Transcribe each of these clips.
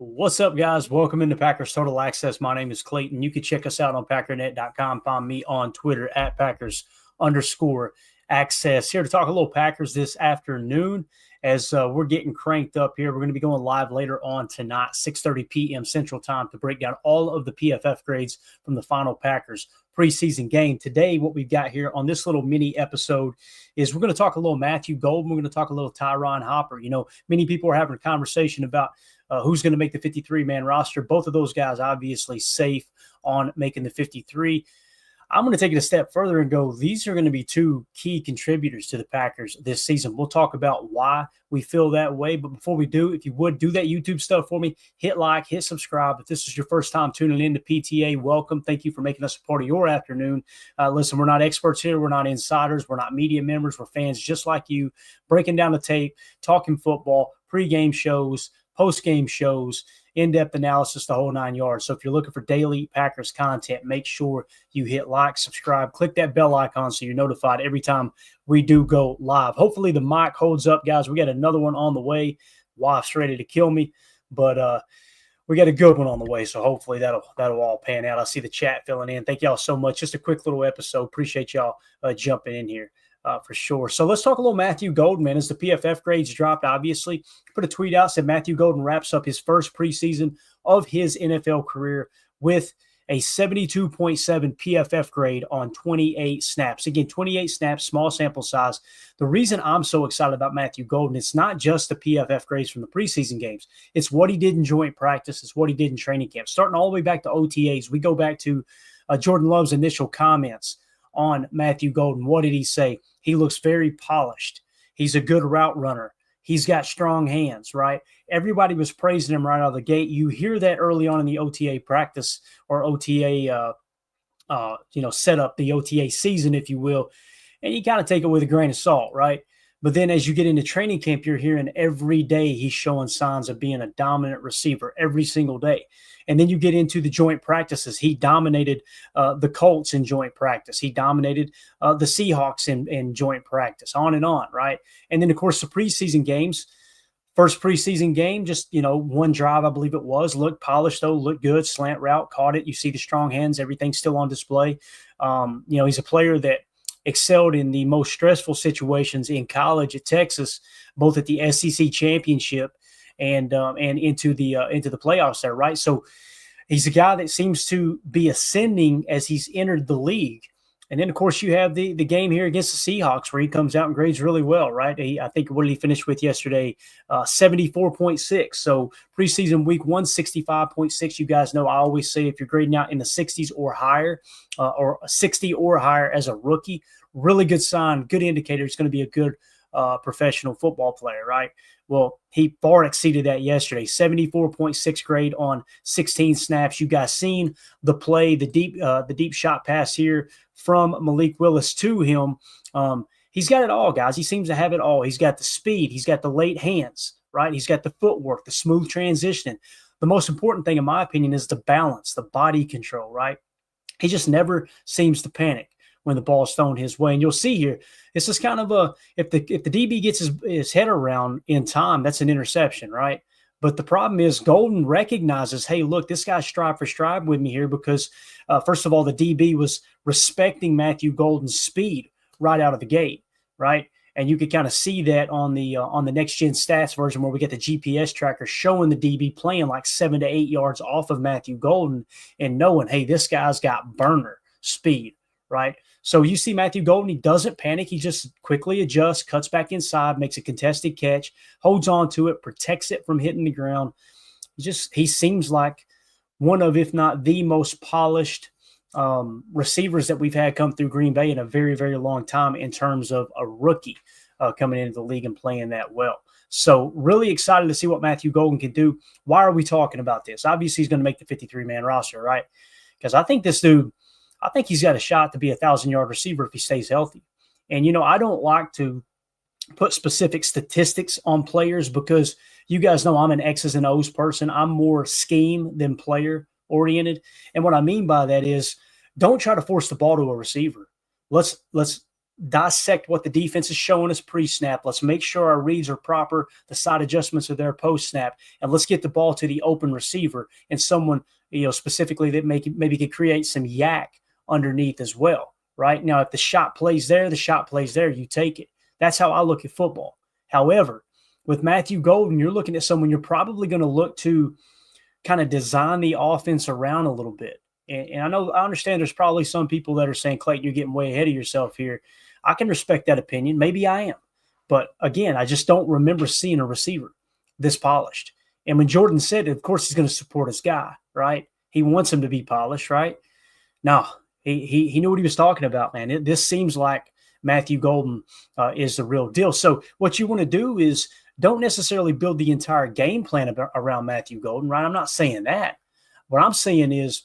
What's up, guys? Welcome into Packers Total Access. My name is Clayton. You can check us out on Packernet.com. Find me on Twitter at Packers_access. Here to talk a little Packers this afternoon as we're getting cranked up here. We're going to be going live later on tonight, 6:30 p.m. Central Time, to break down all of the PFF grades from the final Packers preseason game. Today, what we've got here on this little mini episode is we're going to talk a little Matthew Golden. We're going to talk a little Tyron Hopper. You know, many people are having a conversation about who's going to make the 53-man roster. Both of those guys obviously safe on making the 53. I'm going to take it a step further and go, these are going to be two key contributors to the Packers this season. We'll talk about why we feel that way. But before we do, if you would do that YouTube stuff for me, hit like, hit subscribe. If this is your first time tuning in to PTA, welcome. Thank you for making us a part of your afternoon. Listen, we're not experts here. We're not insiders. We're not media members. We're fans just like you, breaking down the tape, talking football, pregame shows, post-game shows, in-depth analysis, the whole 9 yards. So if you're looking for daily Packers content, make sure you hit like, subscribe, click that bell icon so you're notified every time we do go live. Hopefully the mic holds up, guys. We got another one on the way. Wife's ready to kill me, but we got a good one on the way, so hopefully that'll all pan out. I see the chat filling in. Thank y'all so much. Just a quick little episode. Appreciate y'all jumping in here. For sure. So let's talk a little Matthew Golden, man. As the PFF grades dropped, obviously, put a tweet out, said Matthew Golden wraps up his first preseason of his NFL career with a 72.7 PFF grade on 28 snaps. Again, 28 snaps, small sample size. The reason I'm so excited about Matthew Golden, it's not just the PFF grades from the preseason games. It's what he did in joint practice. It's what he did in training camp. Starting all the way back to OTAs, we go back to Jordan Love's initial comments on Matthew Golden. What did he say? He looks very polished. He's a good route runner. He's got strong hands, right? Everybody was praising him right out of the gate. You hear that early on in the OTA practice or OTA, set up the OTA season, if you will, and you got to take it with a grain of salt, right? But then as you get into training camp, you're hearing every day he's showing signs of being a dominant receiver every single day. And then you get into the joint practices. He dominated the Colts in joint practice. He dominated the Seahawks in joint practice, on and on, right? And then, of course, the preseason games. First preseason game, just, one drive, I believe it was. Looked polished, though, looked good. Slant route, caught it. You see the strong hands. Everything's still on display. He's a player that excelled in the most stressful situations in college at Texas, both at the SEC championship and into the playoffs there, right? So he's a guy that seems to be ascending as he's entered the league. And then, of course, you have the game here against the Seahawks where he comes out and grades really well, right? I think, what did he finish with yesterday? 74.6. So preseason week 165.6. You guys know I always say if you're grading out in the 60s or higher, or 60 or higher as a rookie, really good sign, good indicator it's going to be a good professional football player, right? Well, he far exceeded that yesterday. 74.6 grade on 16 snaps. You guys seen the play, the deep shot pass here from Malik Willis to him. He's got it all, guys. He seems to have it all. He's got the speed. He's got the late hands, right? He's got the footwork, the smooth transition. The most important thing, in my opinion, is the balance, the body control, right? He just never seems to panic when the ball is thrown his way. And you'll see here, this is kind of if the DB gets his head around in time, that's an interception, right? But the problem is Golden recognizes, hey, look, this guy's stride for stride with me here because, first of all, the DB was respecting Matthew Golden's speed right out of the gate, right? And you could kind of see that on the next-gen stats version where we get the GPS tracker showing the DB playing like 7 to 8 yards off of Matthew Golden and knowing, hey, this guy's got burner speed, right? So you see Matthew Golden, he doesn't panic. He just quickly adjusts, cuts back inside, makes a contested catch, holds on to it, protects it from hitting the ground. He seems like one of, if not the most polished receivers that we've had come through Green Bay in a very, very long time in terms of a rookie coming into the league and playing that well. So really excited to see what Matthew Golden can do. Why are we talking about this? Obviously, he's going to make the 53-man roster, right? Because I think this dude – I think he's got a shot to be a 1,000-yard receiver if he stays healthy. And, I don't like to put specific statistics on players because you guys know I'm an X's and O's person. I'm more scheme than player oriented. And what I mean by that is don't try to force the ball to a receiver. Let's dissect what the defense is showing us pre-snap. Let's make sure our reads are proper, the side adjustments are there post-snap, and let's get the ball to the open receiver and someone, specifically that maybe could create some yak underneath as well, right? Now, if the shot plays there, you take it. That's how I look at football. However, with Matthew Golden, you're looking at someone you're probably going to look to kind of design the offense around a little bit. And I understand there's probably some people that are saying, Clayton, you're getting way ahead of yourself here. I can respect that opinion. Maybe I am. But again, I just don't remember seeing a receiver this polished. And when Jordan said it, of course, he's going to support his guy, right? He wants him to be polished, right? No, he knew what he was talking about, man. This seems like Matthew Golden is the real deal. So what you want to do is don't necessarily build the entire game plan around Matthew Golden, right? I'm not saying that. What I'm saying is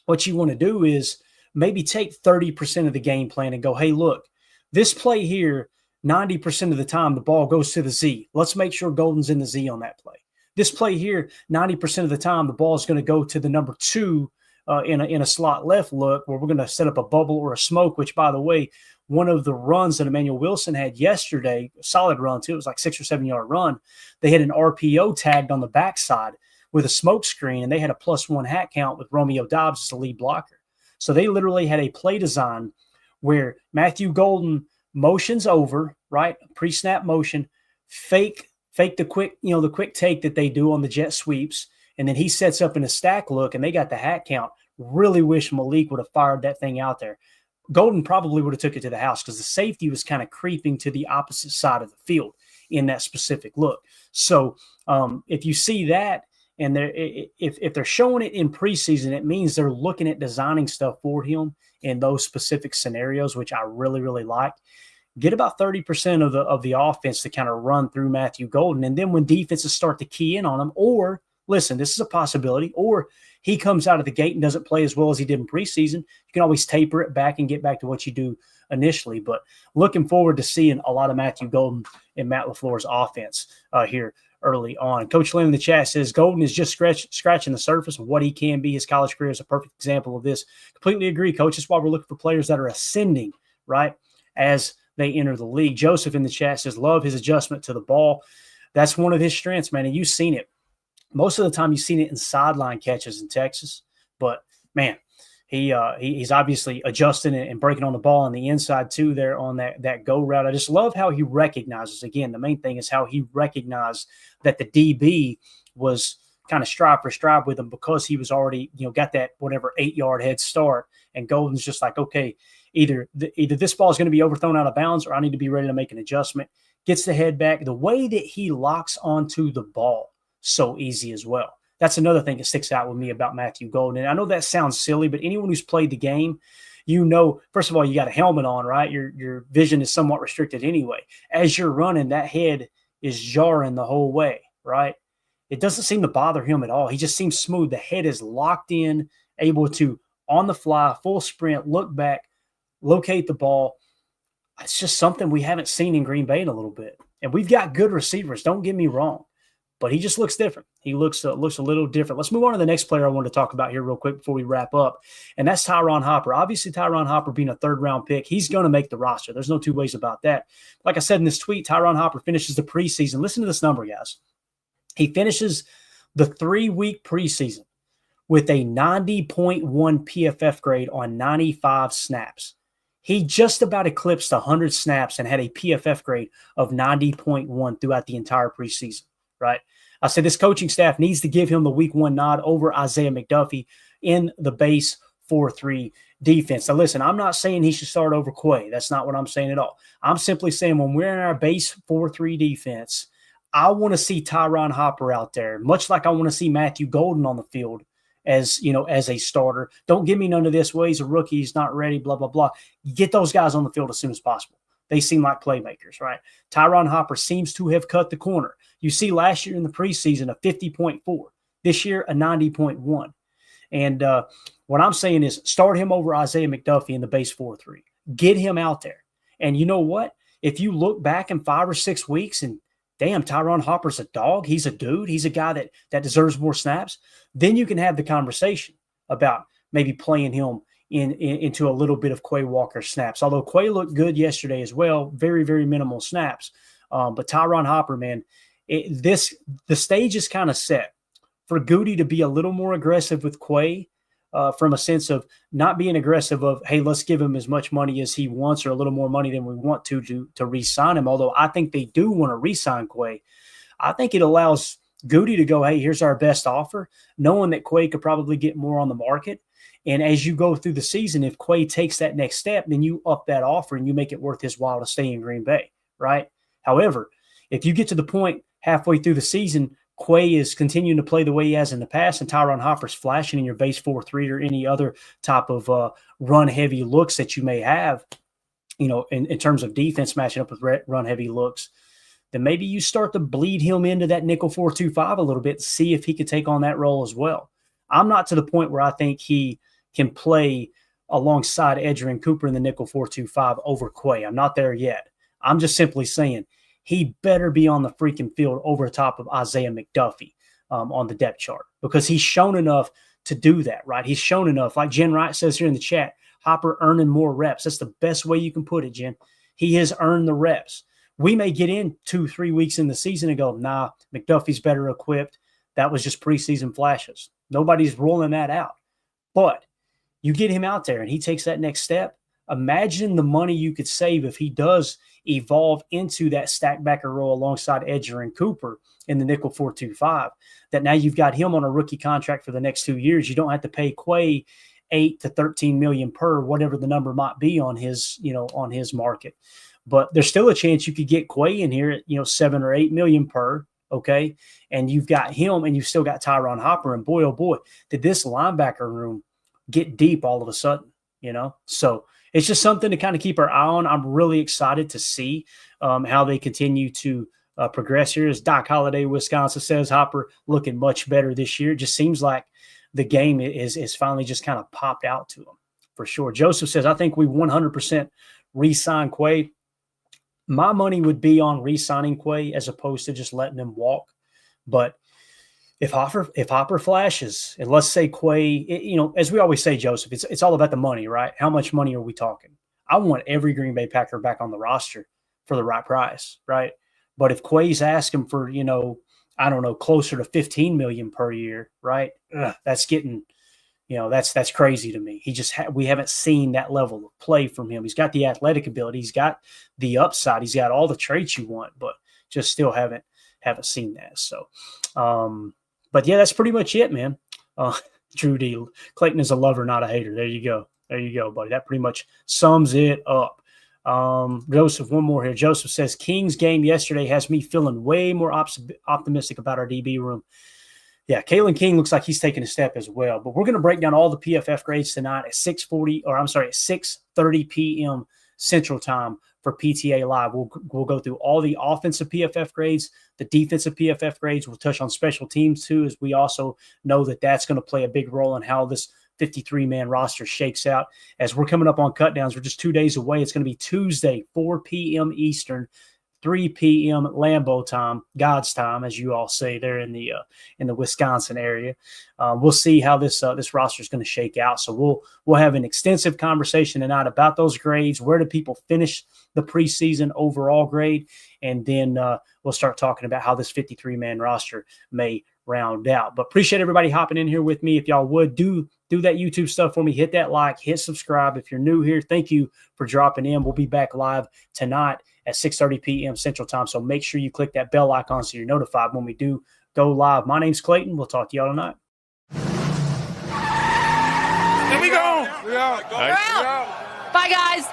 what you want to do is maybe take 30% of the game plan and go, hey, look, this play here, 90% of the time the ball goes to the Z. Let's make sure Golden's in the Z on that play. This play here, 90% of the time the ball is going to go to the number 2 in a slot left look where we're going to set up a bubble or a smoke, which, by the way, one of the runs that Emmanuel Wilson had yesterday, a solid run too, it was like 6 or 7 yard run. They had an RPO tagged on the backside with a smoke screen, and they had a +1 hat count with Romeo Doubs as the lead blocker. So they literally had a play design where Matthew Golden motions over, right? Pre-snap motion, fake the quick take that they do on the jet sweeps, and then he sets up in a stack look, and they got the hat count. Really wish Malik would have fired that thing out there. Golden probably would have took it to the house because the safety was kind of creeping to the opposite side of the field in that specific look. So if you see that, and if they're showing it in preseason, it means they're looking at designing stuff for him in those specific scenarios, which I really, really like. Get about 30% of the offense to kind of run through Matthew Golden. And then when defenses start to key in on him, or listen, this is a possibility, or he comes out of the gate and doesn't play as well as he did in preseason, you can always taper it back and get back to what you do initially. But looking forward to seeing a lot of Matthew Golden in Matt LaFleur's offense here early on. Coach Lynn in the chat says Golden is just scratching the surface of what he can be. His college career is a perfect example of this. Completely agree, Coach. That's why we're looking for players that are ascending, right, as they enter the league. Joseph in the chat says love his adjustment to the ball. That's one of his strengths, man, and you've seen it. Most of the time you've seen it in sideline catches in Texas, but, man, he's obviously adjusting and breaking on the ball on the inside too there on that go route. I just love how he recognizes, again, the main thing is how he recognized that the DB was kind of stride for stride with him because he was already, got that whatever 8-yard head start. And Golden's just like, okay, either this ball is going to be overthrown out of bounds or I need to be ready to make an adjustment. Gets the head back. The way that he locks onto the ball, so easy as well. That's another thing that sticks out with me about Matthew Golden. And I know that sounds silly, but anyone who's played the game, first of all, you got a helmet on, right? Your vision is somewhat restricted anyway. As you're running, that head is jarring the whole way, right? It doesn't seem to bother him at all. He just seems smooth. The head is locked in, able to, on the fly, full sprint, look back, locate the ball. It's just something we haven't seen in Green Bay in a little bit. And we've got good receivers, don't get me wrong. But he just looks different. He looks a little different. Let's move on to the next player I wanted to talk about here real quick before we wrap up, and that's Tyron Hopper. Obviously, Tyron Hopper being a third-round pick, he's going to make the roster. There's no two ways about that. Like I said in this tweet, Tyron Hopper finishes the preseason. Listen to this number, guys. He finishes the 3-week preseason with a 90.1 PFF grade on 95 snaps. He just about eclipsed 100 snaps and had a PFF grade of 90.1 throughout the entire preseason. Right. I said this coaching staff needs to give him the week 1 nod over Isaiah McDuffie in the base 4-3 defense. Now, listen, I'm not saying he should start over Quay. That's not what I'm saying at all. I'm simply saying when we're in our base 4-3 defense, I want to see Tyron Hopper out there, much like I want to see Matthew Golden on the field as a starter. Don't give me none of this. Well, he's a rookie. He's not ready, blah, blah, blah. Get those guys on the field as soon as possible. They seem like playmakers, right? Tyron Hopper seems to have cut the corner. You see last year in the preseason a 50.4. This year a 90.1. And what I'm saying is start him over Isaiah McDuffie in the base 4-3. Get him out there. And you know what? If you look back in 5 or 6 weeks and damn, Tyron Hopper's a dog. He's a dude. He's a guy that deserves more snaps. Then you can have the conversation about maybe playing him into a little bit of Quay Walker snaps. Although Quay looked good yesterday as well, very, very minimal snaps. But Tyron Hopper, man, the stage is kind of set for Goody to be a little more aggressive with Quay, from a sense of not being aggressive of, hey, let's give him as much money as he wants or a little more money than we want to re-sign him. Although I think they do want to re-sign Quay. I think it allows Goody to go, hey, here's our best offer, knowing that Quay could probably get more on the market. And as you go through the season, if Quay takes that next step, then you up that offer and you make it worth his while to stay in Green Bay, right? However, if you get to the point halfway through the season, Quay is continuing to play the way he has in the past, and Tyron Hopper's flashing in your base 4-3 or any other type of run-heavy looks that you may have, in terms of defense matching up with run-heavy looks, then maybe you start to bleed him into that nickel 4-2-5 a little bit, see if he could take on that role as well. I'm not to the point where I think he can play alongside Edgerrin Cooper in the nickel 4-2-5 over Quay. I'm not there yet. I'm just simply saying he better be on the freaking field over top of Isaiah McDuffie on the depth chart, because he's shown enough to do that, right? He's shown enough. Like Jen Wright says here in the chat, Hopper earning more reps. That's the best way you can put it, Jen. He has earned the reps. We may get in 2-3 weeks in the season and go, nah, McDuffie's better equipped. That was just preseason flashes. Nobody's rolling that out. But you get him out there and he takes that next step. Imagine the money you could save if he does evolve into that stack backer role alongside Edgerrin Cooper in the nickel 4-2-5, that now you've got him on a rookie contract for the next 2 years. You don't have to pay Quay $8 to $13 million per, whatever the number might be on his, on his market. But there's still a chance you could get Quay in here at, $7 or $8 million per. Okay. And you've got him and you've still got Tyron Hopper, and boy, oh boy, did this linebacker room get deep all of a sudden, So it's just something to kind of keep our eye on. I'm really excited to see how they continue to progress here. As Doc Holliday, Wisconsin says, Hopper looking much better this year. It just seems like the game is finally just kind of popped out to him for sure. Joseph says, I think we 100% re-sign Quay. My money would be on re-signing Quay as opposed to just letting him walk. But if Hopper flashes, and let's say Quay, as we always say, Joseph, it's all about the money, right? How much money are we talking? I want every Green Bay Packer back on the roster for the right price, right? But if Quay's asking for, I don't know, closer to $15 million per year, right? That's getting, that's crazy to me. We haven't seen that level of play from him. He's got the athletic ability, he's got the upside, he's got all the traits you want, but just still haven't seen that. So, but yeah, that's pretty much it, man. Drew D. Clayton is a lover, not a hater. There you go, buddy. That pretty much sums it up. Joseph, one more here. Joseph says, King's game yesterday has me feeling way more optimistic about our DB room. Yeah, Kalen King looks like he's taking a step as well. But we're going to break down all the PFF grades tonight at 6:30 p.m. Central Time for PTA Live. We'll go through all the offensive PFF grades, the defensive PFF grades. We'll touch on special teams too, as we also know that that's going to play a big role in how this 53-man roster shakes out. As we're coming up on cutdowns, we're just 2 days away. It's going to be Tuesday, 4 p.m. Eastern, 3 p.m. Lambeau time, God's time, as you all say there in the Wisconsin area. We'll see how this roster is going to shake out. So we'll have an extensive conversation tonight about those grades. Where do people finish the preseason overall grade? And then we'll start talking about how this 53-man roster may round out. But appreciate everybody hopping in here with me. If y'all would do that YouTube stuff for me, hit that like, hit subscribe. If you're new here, thank you for dropping in. We'll be back live tonight at 6:30 p.m. Central Time. So make sure you click that bell icon so you're notified when we do go live. My name's Clayton. We'll talk to y'all tonight. Here we go. We're out. Bye, guys.